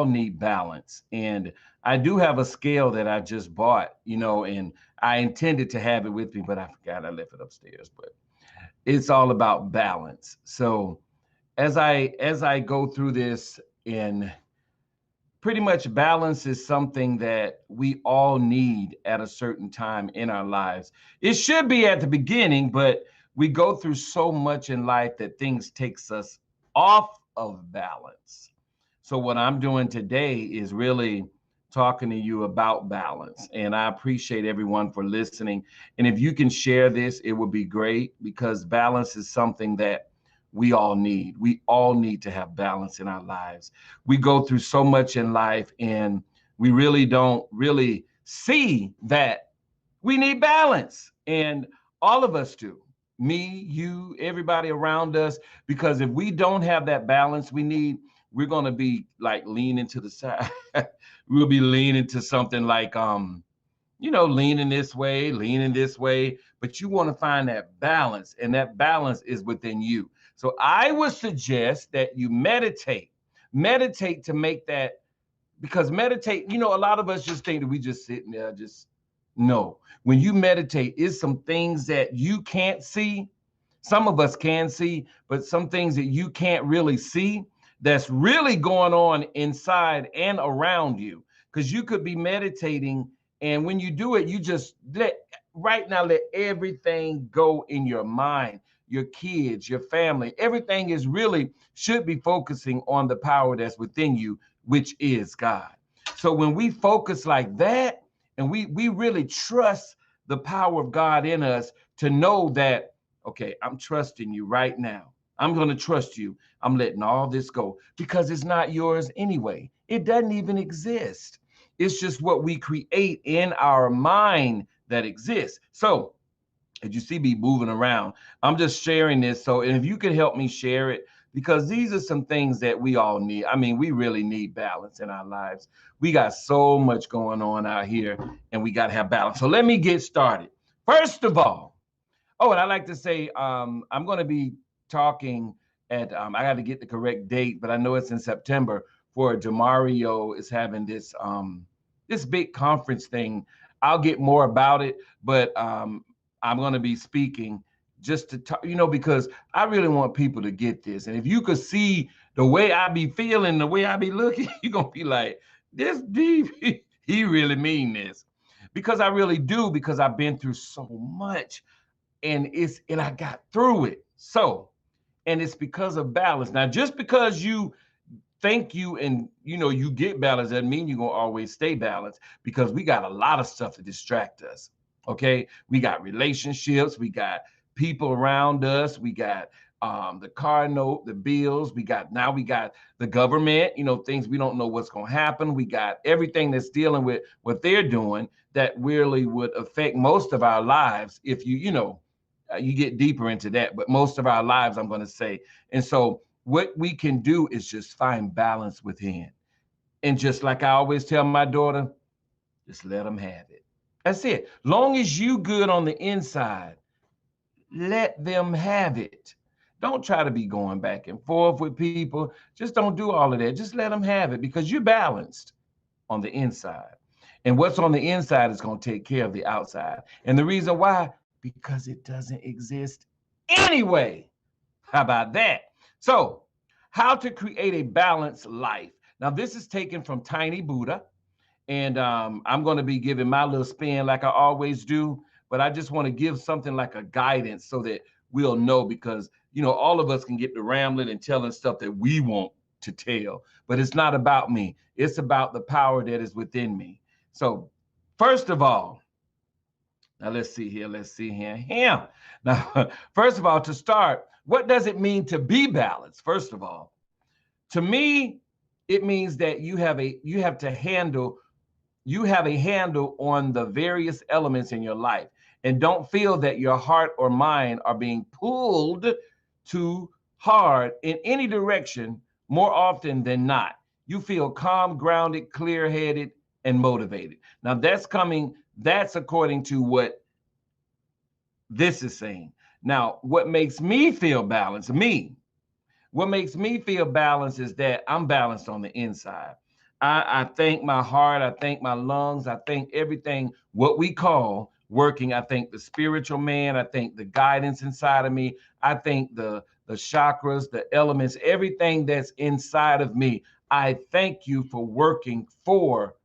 all need balance. And I do have a scale that I just bought, and I intended to have it with me, but I forgot I left it upstairs. But it's all about balance. So as I go through this, and pretty much balance is something that we all need at a certain time in our lives. It should be at the beginning, but we go through so much in life that things takes us off of balance. So what I'm doing today is really talking to you about balance. And I appreciate everyone for listening. And if you can share this, it would be great, because balance is something that we all need. We all need to have balance in our lives. We go through so much in life, and we really don't really see that we need balance. And all of us do. Me, you, everybody around us. Because if we don't have that balance we need, we're going to be like leaning to the side. We'll be leaning to something like, leaning this way. But you want to find that balance, and that balance is within you. So I would suggest that you meditate to make that, because meditate, a lot of us just think that we just sitting there, just no. When you meditate, it's some things that you can't see. Some of us can see, but some things that you can't really see, that's really going on inside and around you. Because you could be meditating, and when you do it, you just let everything go in your mind, your kids, your family. Everything is really should be focusing on the power that's within you, which is God. So when we focus like that, and we really trust the power of God in us, to know that, okay, I'm trusting you right now. I'm going to trust you. I'm letting all this go, because it's not yours anyway. It doesn't even exist. It's just what we create in our mind that exists. So as you see me moving around, I'm just sharing this. So, and if you could help me share it, because these are some things that we all need. I mean, we really need balance in our lives. We got so much going on out here, and we got to have balance. So let me get started. First of all, and I like to say, I'm going to be talking at, I got to get the correct date, but I know it's in September, for Demario is having this big conference thing. I'll get more about it, but I'm going to be speaking just to talk, because I really want people to get this. And if you could see the way I be feeling, the way I be looking, you're going to be like, this deep, he really mean this. Because I really do, because I've been through so much, and I got through it. So, and it's because of balance. Now, just because you think you get balance doesn't mean you're going to always stay balanced, because we got a lot of stuff to distract us. Okay. We got relationships. We got people around us. We got the car note, the bills. We got the government, things we don't know what's going to happen. We got everything that's dealing with what they're doing that really would affect most of our lives if you get deeper into that. But most of our lives, I'm going to say. And so what we can do is just find balance within. And just like I always tell my daughter, just let them have it. That's it. Long as you good on the inside, let them have it. Don't try to be going back and forth with people. Just don't do all of that. Just let them have it, because you're balanced on the inside. And what's on the inside is going to take care of the outside. And the reason why, because it doesn't exist anyway. How about that? So, how to create a balanced life. Now, this is taken from Tiny Buddha. And I'm going to be giving my little spin like I always do. But I just want to give something like a guidance so that we'll know, because, all of us can get to rambling and telling stuff that we want to tell. But it's not about me. It's about the power that is within me. So, first of all, now let's see here. Now, first of all, to start, what does it mean to be balanced? First of all, to me, it means that you have a handle on the various elements in your life, and don't feel that your heart or mind are being pulled too hard in any direction more often than not. You feel calm, grounded, clear-headed, and motivated. Now that's according to what this is saying. Now, what makes me feel balanced, what makes me feel balanced is that I'm balanced on the inside. I thank my heart. I thank my lungs. I thank everything, what we call working. I thank the spiritual man. I thank the guidance inside of me. I thank the chakras, the elements, everything that's inside of me. I thank you for working for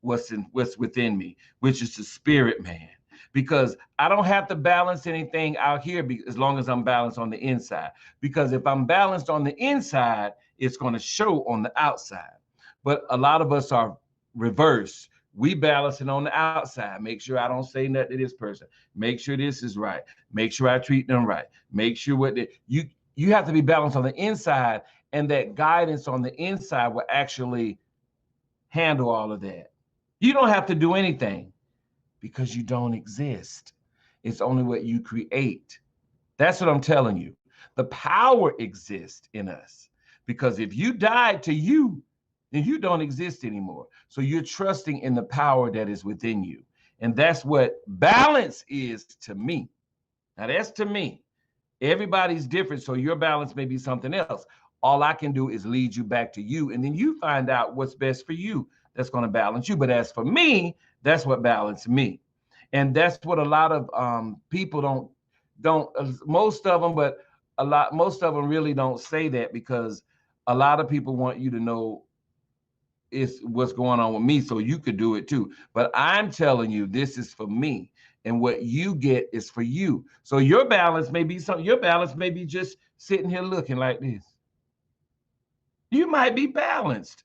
what's within me, which is the spirit man. Because I don't have to balance anything out here as long as I'm balanced on the inside. Because if I'm balanced on the inside, it's going to show on the outside. But a lot of us are reversed. We balance it on the outside. Make sure I don't say nothing to this person. Make sure this is right. Make sure I treat them right. Make sure you have to be balanced on the inside, and that guidance on the inside will actually handle all of that. You don't have to do anything because you don't exist. It's only what you create. That's what I'm telling you. The power exists in us because if you died to you, then you don't exist anymore. So you're trusting in the power that is within you. And that's what balance is to me. Now, that's to me. Everybody's different. So your balance may be something else. All I can do is lead you back to you. And then you find out what's best for you that's going to balance you. But as for me, that's what balanced me. And that's what a lot of people most of them, but most of them really don't say that because a lot of people want you to know is what's going on with me so you could do it too. But I'm telling you, this is for me. And what you get is for you. So your balance may be just sitting here looking like this. You might be balanced.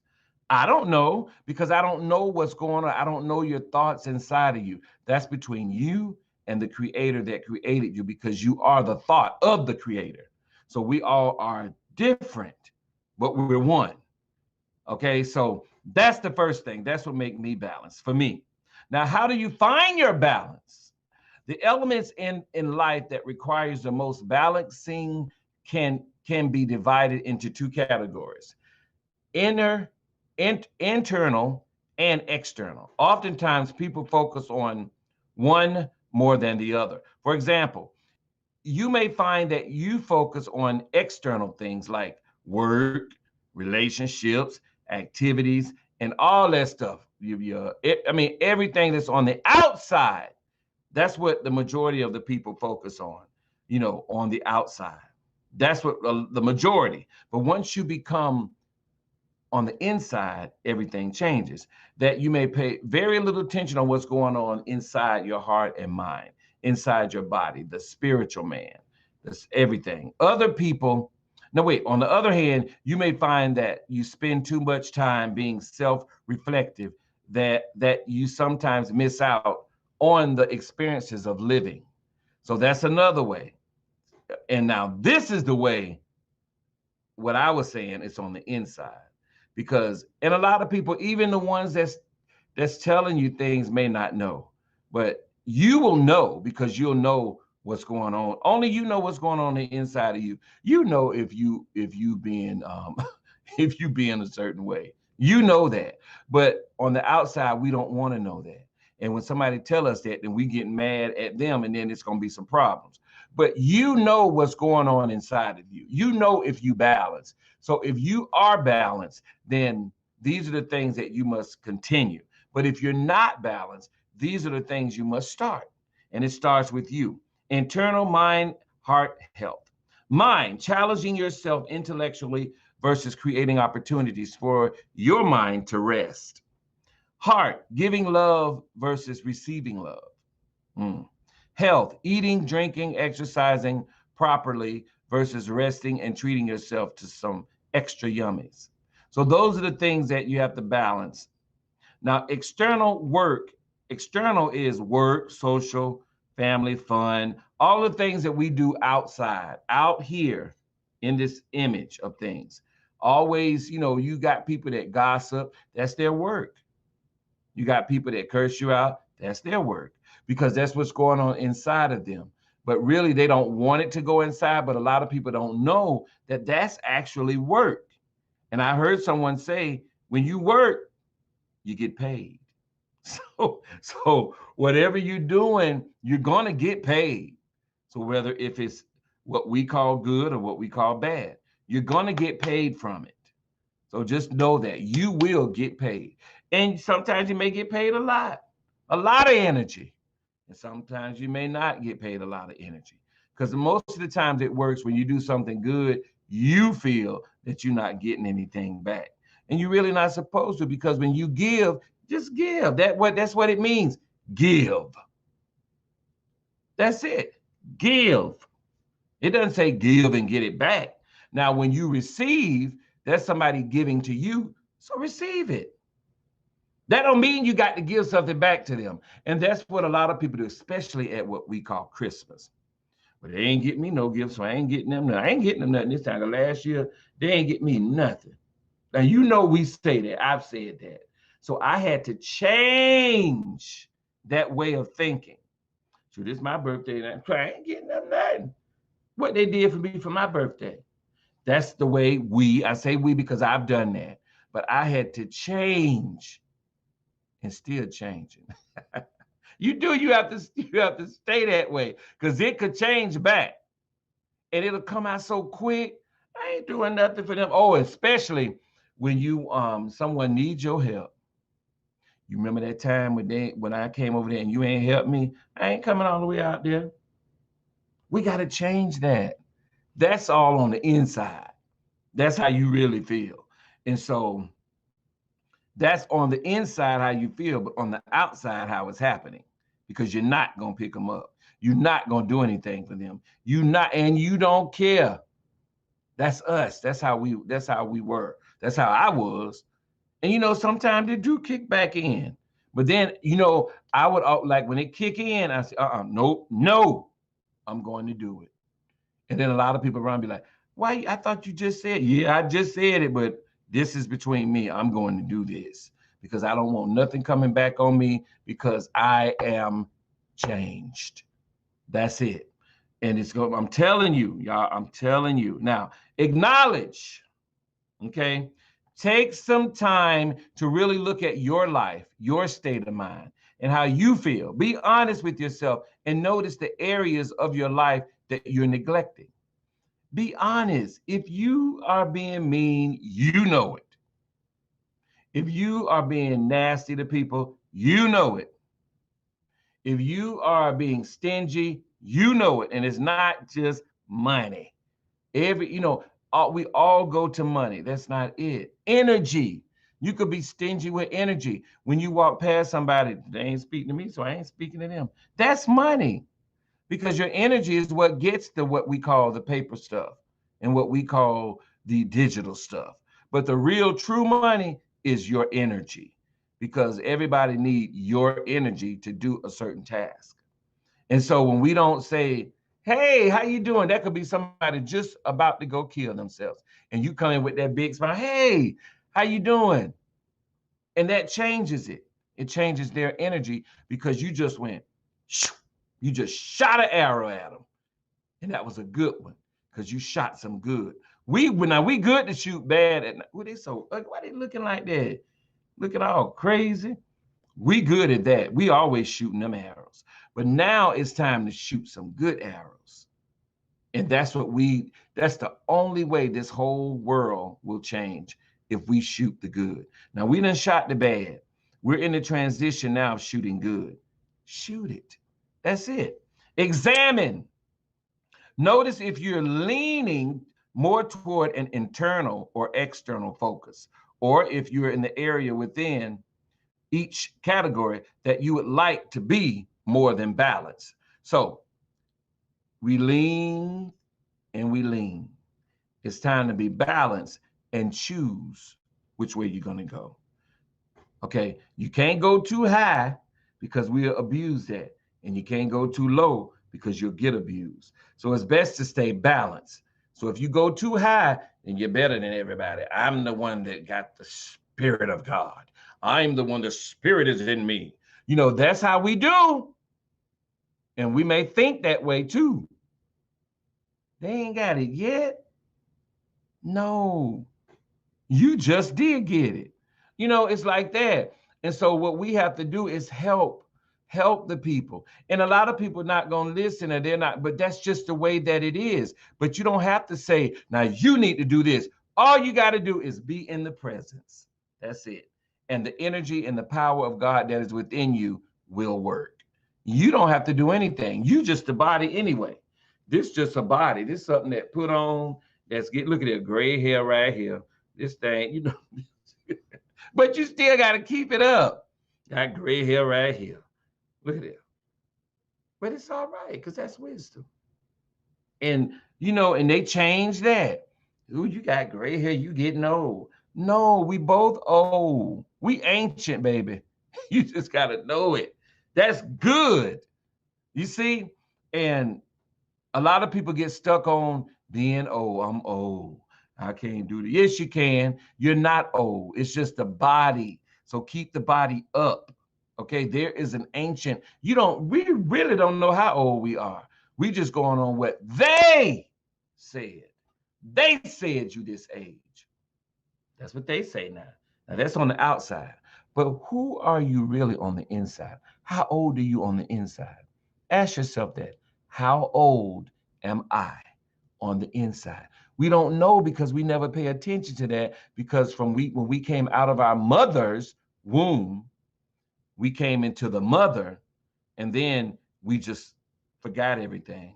I don't know because I don't know what's going on. I don't know your thoughts inside of you. That's between you and the creator that created you because you are the thought of the creator. So we all are different, but we're one. Okay, so that's the first thing. That's what makes me balanced for me. Now, how do you find your balance? The elements in life that requires the most balancing can be divided into two categories: internal and external. Oftentimes, people focus on one more than the other. For example, you may find that you focus on external things like work, relationships, activities, and all that stuff. Everything that's on the outside, that's what the majority of the people focus on, on the outside. That's what the majority. But once you become on the inside, everything changes. That you may pay very little attention on what's going on inside your heart and mind, inside your body, the spiritual man. That's everything. Other people, no, wait, on the other hand, you may find that you spend too much time being self-reflective, that you sometimes miss out on the experiences of living. So that's another way. And now this is the way, what I was saying, it's on the inside. And a lot of people, even the ones that's telling you things, may not know, but you will know because you'll know what's going on. Only you know what's going on the inside of you. You know if you being if you being a certain way, you know that. But on the outside, we don't want to know that. And when somebody tell us that, then we get mad at them, and then it's going to be some problems. But you know what's going on inside of you. You know if you balance. So if you are balanced, then these are the things that you must continue. But if you're not balanced, these are the things you must start. And it starts with you. Internal mind, heart, health. Mind, challenging yourself intellectually versus creating opportunities for your mind to rest. Heart, giving love versus receiving love. Health, eating, drinking, exercising properly versus resting and treating yourself to some extra yummies. So those are the things that you have to balance. Now, external is work, social, family, fun, all the things that we do outside, out here in this image of things. Always, you got people that gossip, that's their work. You got people that curse you out, that's their work, because that's what's going on inside of them. But really, they don't want it to go inside, but a lot of people don't know that that's actually work. And I heard someone say, when you work, you get paid. So whatever you're doing, you're going to get paid. So whether if it's what we call good or what we call bad, you're going to get paid from it. So just know that you will get paid. And sometimes you may get paid a lot of energy. And sometimes you may not get paid a lot of energy. Because most of the times it works when you do something good, you feel that you're not getting anything back. And you're really not supposed to, because when you give, just give. That's what it means. Give. That's it. Give. It doesn't say give and get it back. Now, when you receive, that's somebody giving to you, so receive it. That don't mean you got to give something back to them. And that's what a lot of people do, especially at what we call Christmas. But they ain't getting me no gifts, so I ain't getting them nothing. I ain't getting them nothing this time. The last year, they ain't getting me nothing. Now, you know we say that. I've said that. So I had to change that way of thinking. So this is my birthday, and I ain't getting them nothing. What they did for me for my birthday. That's the way I say we because I've done that. But I had to change and still changing. You have to stay that way, because it could change back and it'll come out so quick. I ain't doing nothing for them. Oh, especially when you someone needs your help. You remember that time when I came over there and you ain't helped me? I ain't coming all the way out there. We got to change that. That's all on the inside. That's how you really feel. And so that's on the inside how you feel, but on the outside how it's happening, because you're not going to pick them up. You're not going to do anything for them. And you don't care. That's us. That's how we were. That's how I was. And sometimes they do kick back in. But then, I would like when it kick in, I say, nope, no, I'm going to do it. And then a lot of people around be like, why? I thought you just said, yeah, I just said it, but this is between me. I'm going to do this because I don't want nothing coming back on me, because I am changed. That's it. And I'm telling you, y'all, I'm telling you. Now, acknowledge, okay? Take some time to really look at your life, your state of mind, and how you feel. Be honest with yourself and notice the areas of your life that you're neglecting. Be honest. If you are being mean, you know it. If you are being nasty to people, you know it. If you are being stingy, you know it. And it's not just money. We all go to money. That's not it. Energy. You could be stingy with energy. When you walk past somebody, they ain't speaking to me, so I ain't speaking to them. That's money. Because your energy is what gets to what we call the paper stuff and what we call the digital stuff. But the real true money is your energy, because everybody needs your energy to do a certain task. And so when we don't say, hey, how you doing? That could be somebody just about to go kill themselves. And you come in with that big smile, hey, how you doing? And that changes it. It changes their energy, because you just went, shoo. You just shot an arrow at them. And that was a good one, because you shot some good. We good to shoot bad at night. Why they looking like that? Looking all crazy. We good at that. We always shooting them arrows. But now it's time to shoot some good arrows. And that's the only way this whole world will change, if we shoot the good. Now, we done shot the bad. We're in the transition now of shooting good. Shoot it. That's it. Examine. Notice if you're leaning more toward an internal or external focus, or if you're in the area within each category that you would like to be more than balanced. So we lean and we lean. It's time to be balanced and choose which way you're going to go. Okay, you can't go too high, because we'll abuse that. And you can't go too low, because you'll get abused. So it's best to stay balanced. So if you go too high, then you're better than everybody. I'm the one that got the Spirit of God. I'm the one, the Spirit is in me. That's how we do. And we may think that way too. They ain't got it yet. No, you just did get it. It's like that. And so what we have to do is help the people. And a lot of people are not going to listen, and they're not, but that's just the way that it is. But you don't have to say, now you need to do this. All you got to do is be in the presence. That's it. And the energy and the power of God that is within you will work. You don't have to do anything. You just the body anyway. This just a body. This is something that put on. That's get. Look at that gray hair right here. This thing, you know. But you still got to keep it up. Got gray hair right here. Look at it. But it's all right because that's wisdom. And and they changed that. Ooh, you got gray hair, you getting old. No, we both old. We ancient, baby. You just gotta know it. That's good. You see? And a lot of people get stuck on being old. I'm old. I can't do this. Yes, you can. You're not old. It's just the body. So keep the body up. Okay. There is an ancient, we really don't know how old we are. We just going on what they said. They said you this age. That's what they say now. Now that's on the outside. But who are you really on the inside? How old are you on the inside? Ask yourself that. How old am I on the inside? We don't know because we never pay attention to that, because when we came out of our mother's womb, we came into the mother, and then we just forgot everything,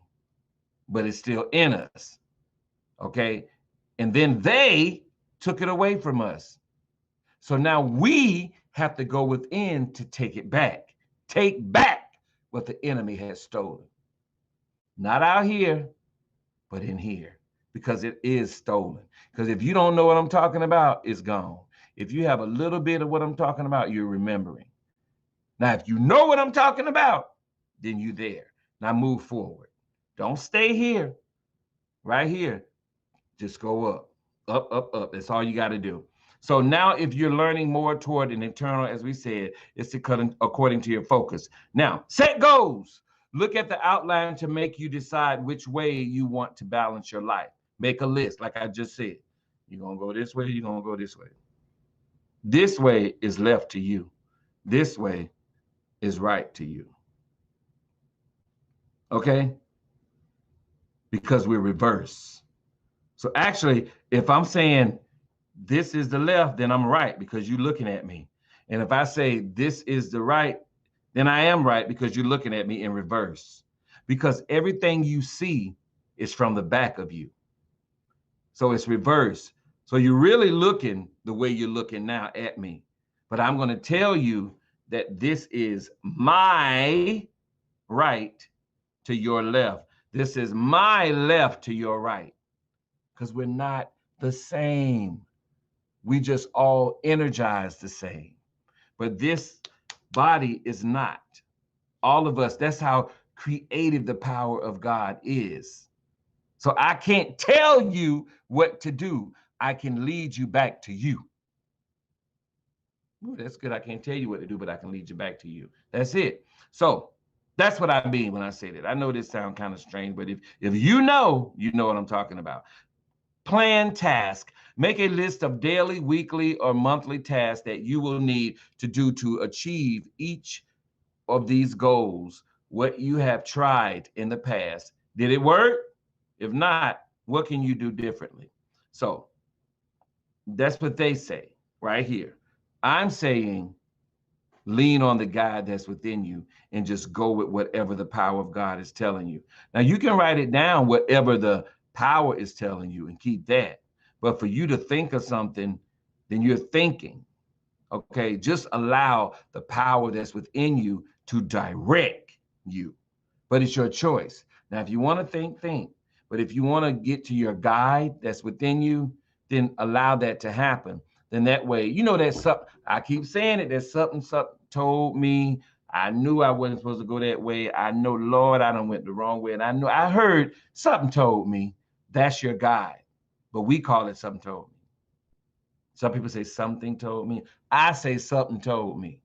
but it's still in us. Okay. And then they took it away from us. So now we have to go within to take it back. Take back what the enemy has stolen. Not out here, but in here, because it is stolen. Because if you don't know what I'm talking about, it's gone. If you have a little bit of what I'm talking about, you're remembering. Now, if you know what I'm talking about, then you're there. Now move forward. Don't stay here, right here. Just go up, up, up, up. That's all you got to do. So now if you're learning more toward an internal, as we said, it's according to your focus. Now, set goals. Look at the outline to make you decide which way you want to balance your life. Make a list, like I just said. You're going to go this way, you're going to go this way. This way is left to you. This way is right to you. Okay? Because we're reverse. So actually, if I'm saying this is the left, then I'm right because you're looking at me. And if I say this is the right, then I am right because you're looking at me in reverse. Because everything you see is from the back of you. So it's reverse. So you're really looking the way you're looking now at me. But I'm going to tell you that this is my right to your left. This is my left to your right. Because we're not the same. We just all energize the same. But this body is not. All of us, that's how creative the power of God is. So I can't tell you what to do. I can lead you back to you. Ooh, that's good. I can't tell you what to do, but I can lead you back to you. That's it. So that's what I mean when I say that. I know this sounds kind of strange, but if you know what I'm talking about. Plan task. Make a list of daily, weekly, or monthly tasks that you will need to do to achieve each of these goals. What you have tried in the past. Did it work? If not, what can you do differently? So that's what they say right here. I'm saying lean on the God that's within you and just go with whatever the power of God is telling you. Now you can write it down, whatever the power is telling you, and keep that. But for you to think of something, then you're thinking. Okay, just allow the power that's within you to direct you. But it's your choice. Now, if you want to think. But if you want to get to your guide that's within you, then allow that to happen. Then that way, that's something, I keep saying it, there's something told me. I knew I wasn't supposed to go that way. I know, Lord, I done went the wrong way. And I heard something told me. That's your guide. But we call it something told me. Some people say something told me. I say something told me.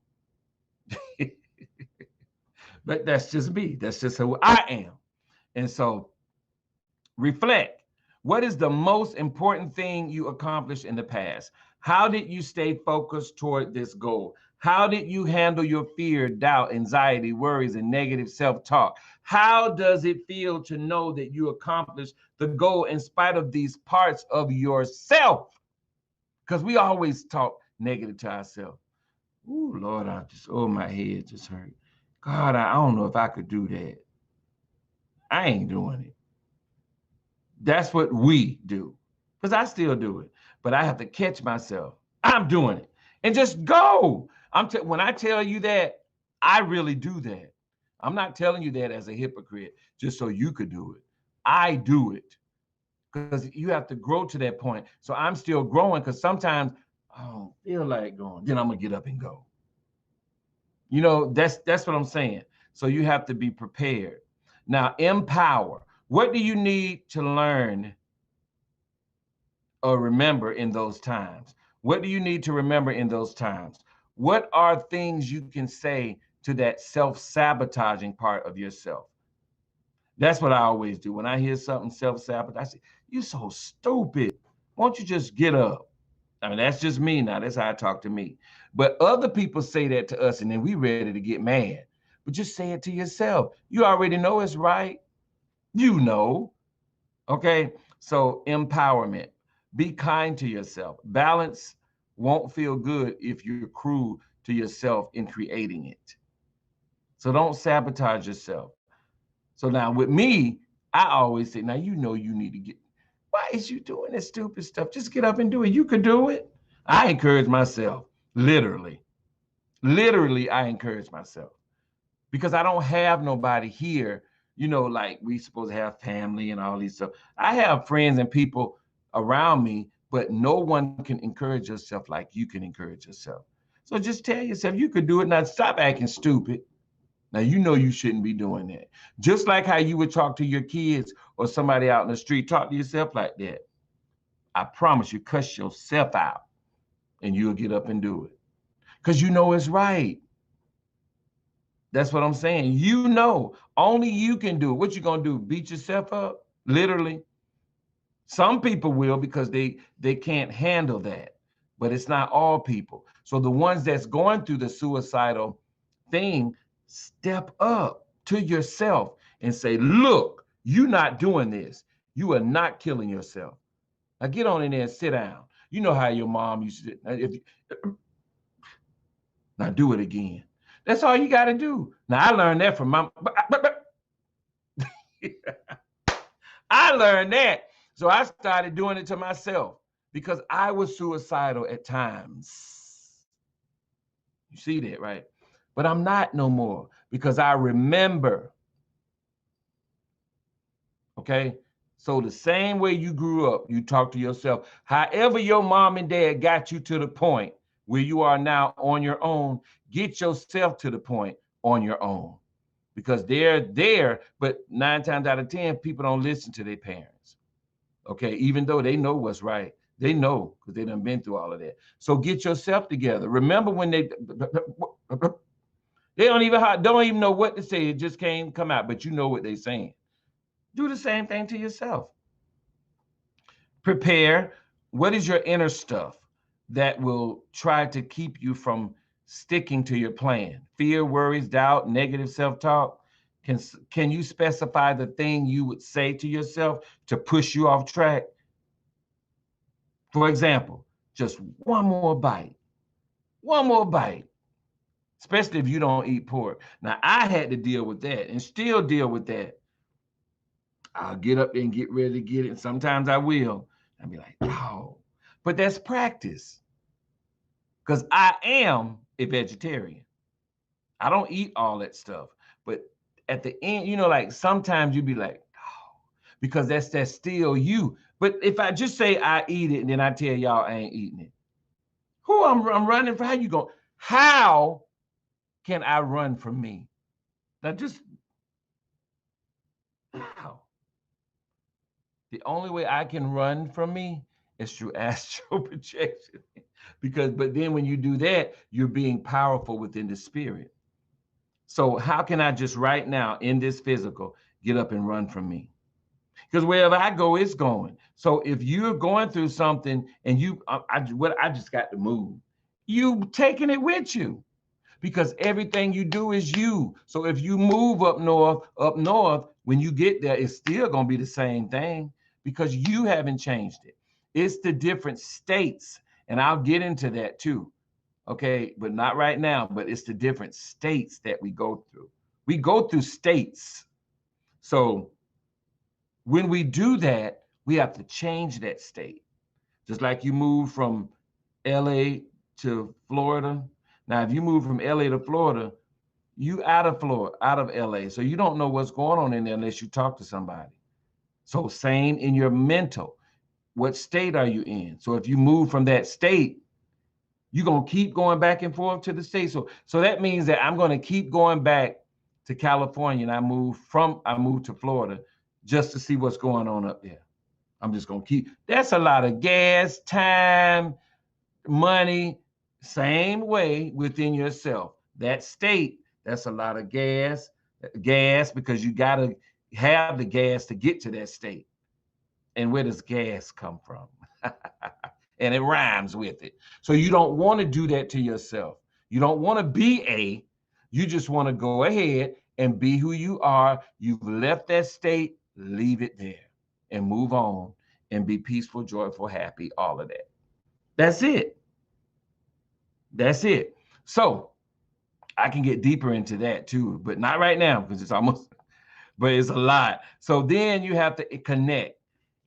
But that's just me. That's just who I am. And so reflect. What is the most important thing you accomplished in the past? How did you stay focused toward this goal? How did you handle your fear, doubt, anxiety, worries, and negative self-talk? How does it feel to know that you accomplished the goal in spite of these parts of yourself? Because we always talk negative to ourselves. Oh, Lord, my head just hurt. God, I don't know if I could do that. I ain't doing it. That's what we do. Because I still do it. But I have to catch myself. I'm doing it. And just go. When I tell you that, I really do that. I'm not telling you that as a hypocrite, just so you could do it. I do it. Because you have to grow to that point. So I'm still growing because sometimes I don't feel like going. Then I'm going to get up and go. That's what I'm saying. So you have to be prepared. Now, empower. What do you need to learn or remember in those times? What do you need to remember in those times? What are things you can say to that self-sabotaging part of yourself? That's what I always do. When I hear something self-sabotage, I say, "You're so stupid. Why don't you just get up?" I mean, that's just me now. That's how I talk to me. But other people say that to us, and then we ready to get mad. But just say it to yourself. You already know it's right. You know. Okay? So empowerment. Be kind to yourself. Balance won't feel good if you're cruel to yourself in creating it. So don't sabotage yourself. So now with me, I always say, now you know you need to get, why is you doing this stupid stuff? Just get up and do it. You could do it. I encourage myself, literally. Literally, I encourage myself because I don't have nobody here, like we supposed to have family and all these stuff. I have friends and people around me, but no one can encourage yourself like you can encourage yourself. So just tell yourself you could do it. Now stop acting stupid. Now, you know you shouldn't be doing that. Just like how you would talk to your kids or somebody out in the street, talk to yourself like that. I promise you, cuss yourself out and you'll get up and do it. Because you know it's right. That's what I'm saying. You know, only you can do it. What you gonna do? Beat yourself up? Literally. Some people will because they can't handle that. But it's not all people. So the ones that's going through the suicidal thing, step up to yourself and say, look, you're not doing this. You are not killing yourself. Now get on in there and sit down. You know how your mom used to, now do it again. That's all you got to do. Now I learned that from my, I learned that. So I started doing it to myself because I was suicidal at times. You see that, right? But I'm not no more because I remember. Okay? So the same way you grew up, you talk to yourself. However your mom and dad got you to the point where you are now on your own, get yourself to the point on your own. Because they're there, but 9 times out of 10, people don't listen to their parents. Okay? Even though they know what's right. They know because they done been through all of that. So get yourself together. Remember when they don't even know what to say. It just can't come out, but you know what they're saying. Do the same thing to yourself. Prepare. What is your inner stuff that will try to keep you from sticking to your plan? Fear, worries, doubt, negative self-talk. Can you specify the thing you would say to yourself to push you off track? For example, just one more bite. One more bite. Especially if you don't eat pork. Now, I had to deal with that and still deal with that. I'll get up there and get ready to get it. And sometimes I will. I'll be like, oh, but that's practice. Because I am a vegetarian. I don't eat all that stuff. But at the end, like sometimes you'd be like, oh, because that's still you. But if I just say I eat it and then I tell y'all I ain't eating it, who I'm running for? How can I run from me? Now just how? The only way I can run from me is through astral projection. But then when you do that, you're being powerful within the spirit. So how can I just right now in this physical get up and run from me? because wherever I go, it's going. So if you're going through something and I just got to move, you taking it with you because everything you do is you. So if you move up north, when you get there, it's still going to be the same thing because you haven't changed it. It's the different states. And I'll get into that too. Okay. But not right now, but it's the different states that we go through. We go through states. So when we do that, we have to change that state. Just like you move from LA to Florida. Now, if you move from LA to Florida, you out of Florida, out of LA. So you don't know what's going on in there unless you talk to somebody. So same in your mental. What state are you in? So if you move from that state, you're going to keep going back and forth to the state. So that means that I'm going to keep going back to California, and I moved to Florida just to see what's going on up there. I'm just going to keep. That's a lot of gas, time, money, same way within yourself. That state, that's a lot of gas because you got to have the gas to get to that state. And where does gas come from? And it rhymes with it. So you don't want to do that to yourself. You don't want to be you just want to go ahead and be who you are. You've left that state, leave it there and move on and be peaceful, joyful, happy, all of that. That's it. That's it. So I can get deeper into that too, but not right now because but it's a lot. So then you have to connect.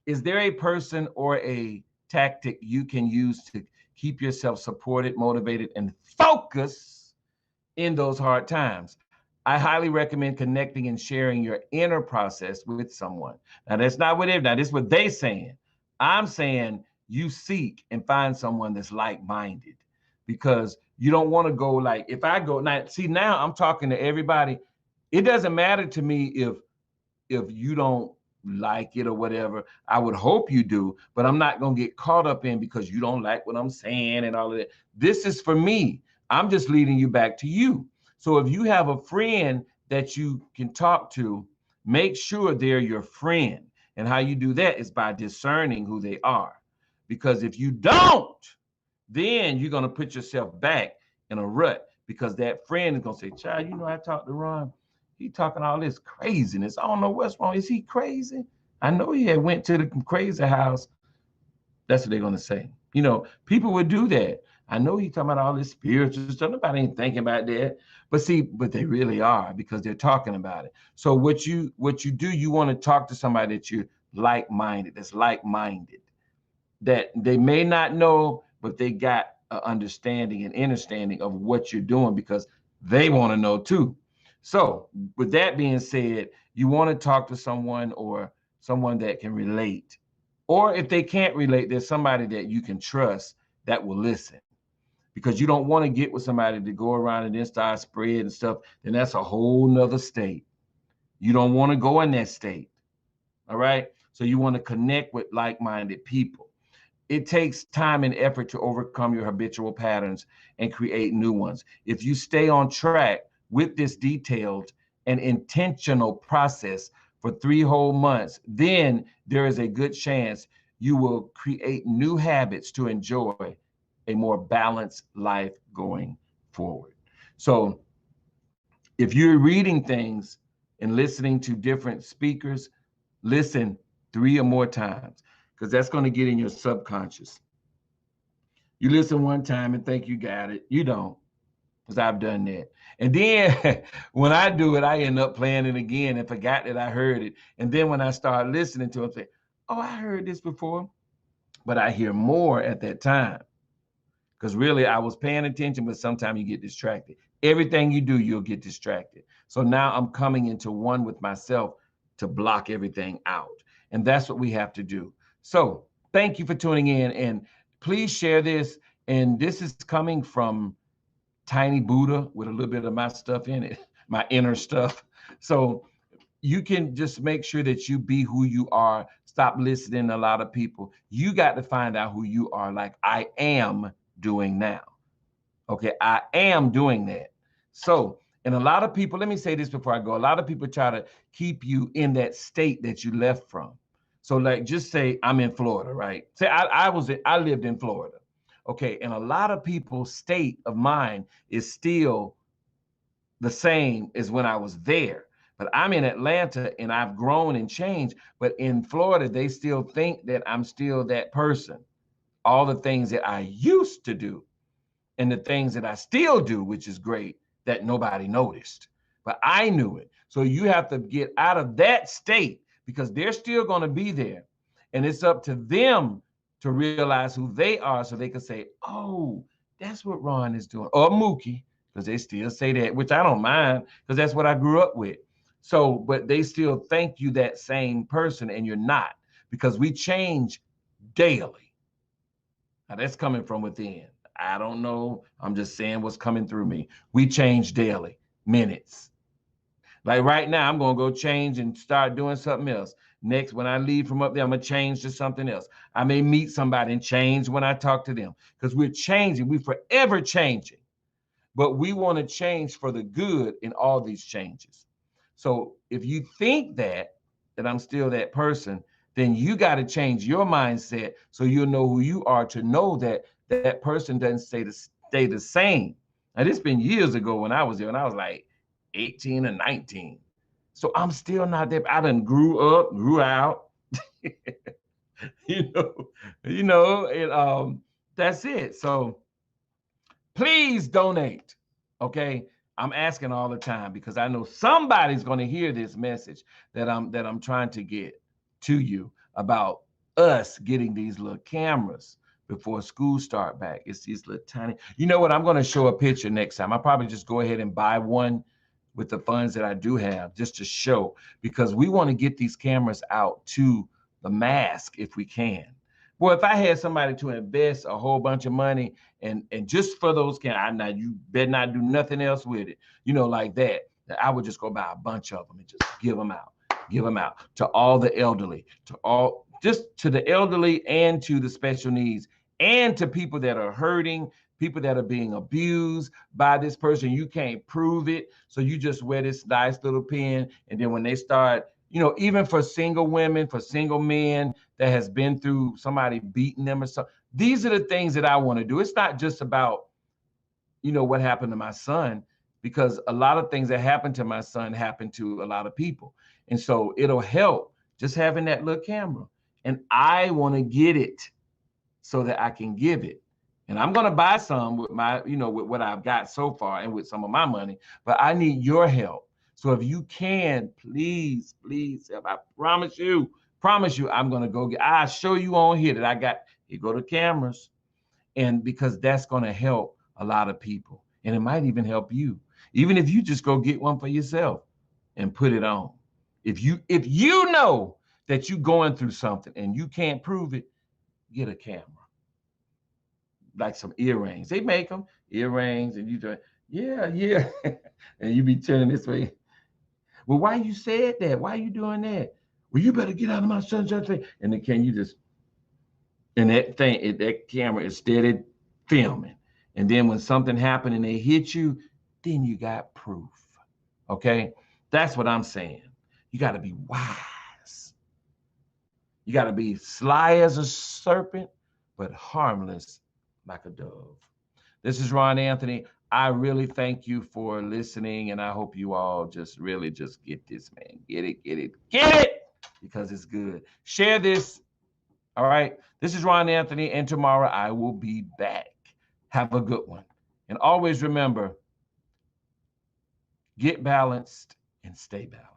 Is there a person or a tactic you can use to keep yourself supported, motivated, and focused in those hard times? I highly recommend connecting and sharing your inner process with someone. Now, that's not what this is what they're saying. I'm saying you seek and find someone that's like-minded because you don't want to go like, if I go, now I'm talking to everybody. It doesn't matter to me if you don't like it or whatever. I would hope you do, but I'm not going to get caught up in because you don't like what I'm saying and all of that. This is for me. I'm just leading you back to you. So if you have a friend that you can talk to, make sure they're your friend. And how you do that is by discerning who they are. Because if you don't, then you're going to put yourself back in a rut because that friend is going to say, child, I talked to Ron. He talking all this craziness. I don't know what's wrong. Is he crazy? I know he had went to the crazy house. That's what they're going to say. People would do that. I know he's talking about all this spiritual stuff. Nobody ain't thinking about that. But they really are because they're talking about it. So what you do, you want to talk to somebody that you're like-minded, that they may not know, but they got an understanding and understanding of what you're doing because they want to know too. So with that being said, you want to talk to someone or someone that can relate. Or if they can't relate, there's somebody that you can trust that will listen. Because you don't want to get with somebody to go around and then start spreading stuff. Then that's a whole nother state. You don't want to go in that state. All right. So you want to connect with like-minded people. It takes time and effort to overcome your habitual patterns and create new ones. If you stay on track with this detailed and intentional process for 3 whole months, then there is a good chance you will create new habits to enjoy a more balanced life going forward. So if you're reading things and listening to different speakers, listen 3 or more times because that's going to get in your subconscious. You listen one time and think you got it. You don't, because I've done that. And then when I do it, I end up playing it again and forgot that I heard it. And then when I start listening to it, I say, oh, I heard this before. But I hear more at that time. Because really, I was paying attention, but sometimes you get distracted. Everything you do, you'll get distracted. So now I'm coming into one with myself to block everything out. And that's what we have to do. So thank you for tuning in. And please share this. And this is coming from Tiny Buddha with a little bit of my stuff in it, my inner stuff. So you can just make sure that you be who you are. Stop listening to a lot of people. You got to find out who you are, like I am doing now. Okay, I am doing that. So, and a lot of people, let me say this before I go, a lot of people try to keep you in that state that you left from. So like, just say I'm in Florida, right? Say I lived in Florida. Okay. And a lot of people's state of mind is still the same as when I was there. But I'm in Atlanta and I've grown and changed. But in Florida, they still think that I'm still that person. All the things that I used to do and the things that I still do, which is great, that nobody noticed. But I knew it. So you have to get out of that state because they're still going to be there. And it's up to them to realize who they are so they can say, oh, that's what Ron is doing. Or Mookie, because they still say that, which I don't mind because that's what I grew up with. So, but they still think you that same person and you're not because we change daily. Now that's coming from within. I don't know. I'm just saying what's coming through me. We change daily, minutes. Like right now, I'm going to go change and start doing something else. Next, when I leave from up there, I'm going to change to something else. I may meet somebody and change when I talk to them because we're changing. We're forever changing. But we want to change for the good in all these changes. So if you think that I'm still that person, then you got to change your mindset so you'll know who you are to know that that person doesn't stay the same. Now, this been years ago when I was there, and I was like 18 or 19. So I'm still not there. I done grew up, grew out, you know, and that's it. So please donate. Okay. I'm asking all the time because I know somebody's going to hear this message that I'm trying to get to you about us getting these little cameras before school start back. It's these little tiny. You know what? I'm going to show a picture next time. I'll probably just go ahead and buy one with the funds that I do have just to show because we want to get these cameras out to the mass if we can. Well, if I had somebody to invest a whole bunch of money and just for those cameras, you better not do nothing else with it, like that. I would just go buy a bunch of them and just give them out to all the elderly, just to the elderly and to the special needs and to people that are hurting, people that are being abused by this person. You can't prove it. So you just wear this nice little pin. And then when they start, even for single women, for single men that has been through somebody beating them or something, these are the things that I want to do. It's not just about, what happened to my son, because a lot of things that happened to my son happened to a lot of people. And so it'll help just having that little camera. And I want to get it so that I can give it. And I'm going to buy some with my, with what I've got so far and with some of my money, but I need your help. So if you can, please help. I promise you, I'm going to go I'll show you on here that you go to cameras, and because that's going to help a lot of people. And it might even help you, even if you just go get one for yourself and put it on. If you know that you're going through something and you can't prove it, get a camera. Like some earrings. They make them, earrings, and you do, yeah. And you be turning this way. Well, why you said that? Why you doing that? Well, you better get out of my sunshine thing. And then and that camera is steady filming. And then when something happened and they hit you, then you got proof. Okay? That's what I'm saying. You got to be wise. You got to be sly as a serpent, but harmless like a dove. This is Rahn Anthony. I really thank you for listening, and I hope you all just really just get this, man. Get it, because it's good. Share this. All right. This is Rahn Anthony, and tomorrow I will be back. Have a good one. And always remember, get balanced and stay balanced.